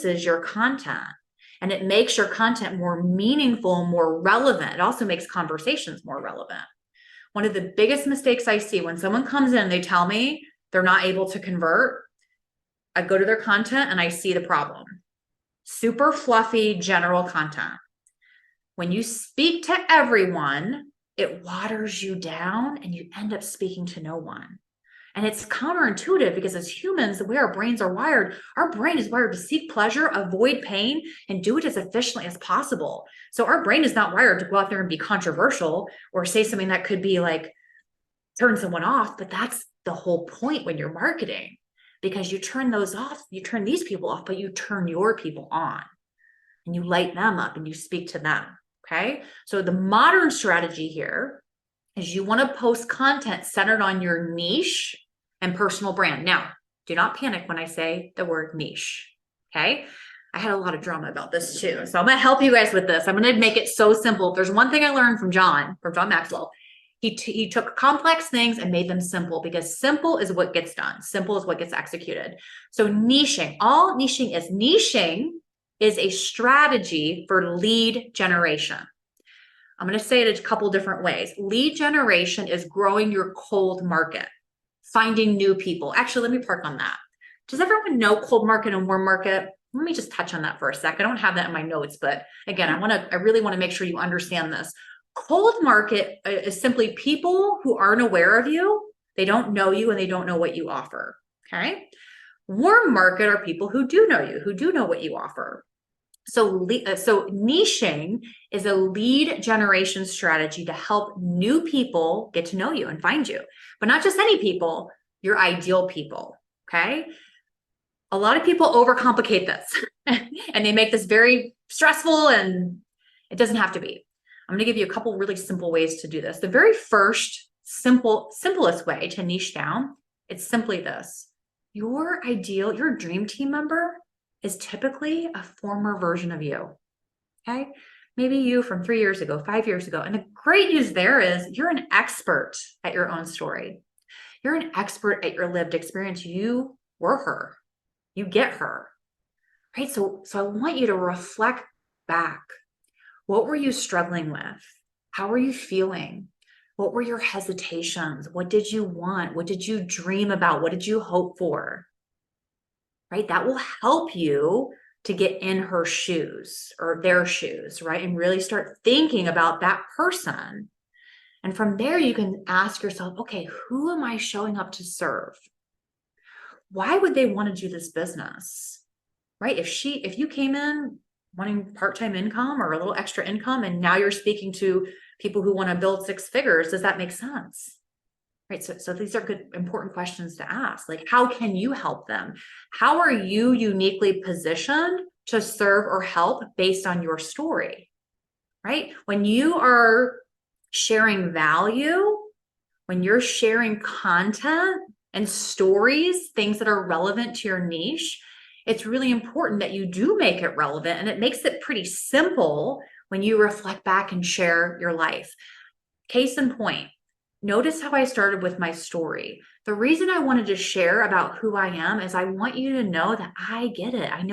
your content, and it makes your content more meaningful, more relevant. It also makes conversations more relevant. One of the biggest mistakes I see when someone comes in, they tell me they're not able to convert. I go to their content and I see the problem. Super fluffy general content. When you speak to everyone, it waters you down and you end up speaking to no one. And it's counterintuitive because as humans, the way our brains are wired, our brain is wired to seek pleasure, avoid pain, and do it as efficiently as possible. So our brain is not wired to go out there and be controversial or say something that could be like turn someone off. But that's the whole point when you're marketing, because you turn those off, you turn these people off, but you turn your people on and you light them up and you speak to them. Okay. So the modern strategy here is you want to post content centered on your niche and personal brand. Now, do not panic when I say the word niche. Okay. I had a lot of drama about this too. So I'm going to help you guys with this. I'm going to make it so simple. If there's one thing I learned from John Maxwell, he took complex things and made them simple, because simple is what gets done. Simple is what gets executed. So niching, all niching is a strategy for lead generation. I'm going to say it a couple different ways. Lead generation is growing your cold market, finding new people. Actually, let me park on that. Does everyone know cold market and warm market? Let me just touch on that for a sec. I don't have that in my notes, but again, I really want to make sure you understand this. Cold market is simply people who aren't aware of you. They don't know you and they don't know what you offer. Okay. Warm market are people who do know you, who do know what you offer. So niching is a lead generation strategy to help new people get to know you and find you, but not just any people, your ideal people. Okay. A lot of people overcomplicate this and they make this very stressful, and it doesn't have to be. I'm going to give you a couple really simple ways to do this. The very first simplest way to niche down, it's simply this. Your dream team member is typically a former version of you. Okay. Maybe you from 3 years ago, 5 years ago. And the great news there is you're an expert at your own story. You're an expert at your lived experience. You were her. You get her. Right. So I want you to reflect back. What were you struggling with? How were you feeling? What were your hesitations? What did you want? What did you dream about? What did you hope for? Right? That will help you to get in her shoes or their shoes, right? And really start thinking about that person. And from there, you can ask yourself, okay, who am I showing up to serve? Why would they want to do this business? Right? If you came in wanting part-time income or a little extra income, and now you're speaking to people who want to build 6 figures, does that make sense? Right. So these are good, important questions to ask. Like, how can you help them? How are you uniquely positioned to serve or help based on your story? Right. When you are sharing value, when you're sharing content and stories, things that are relevant to your niche, it's really important that you do make it relevant. And it makes it pretty simple when you reflect back and share your life. Case in point, notice how I started with my story. The reason I wanted to share about who I am is I want you to know that I get it. I know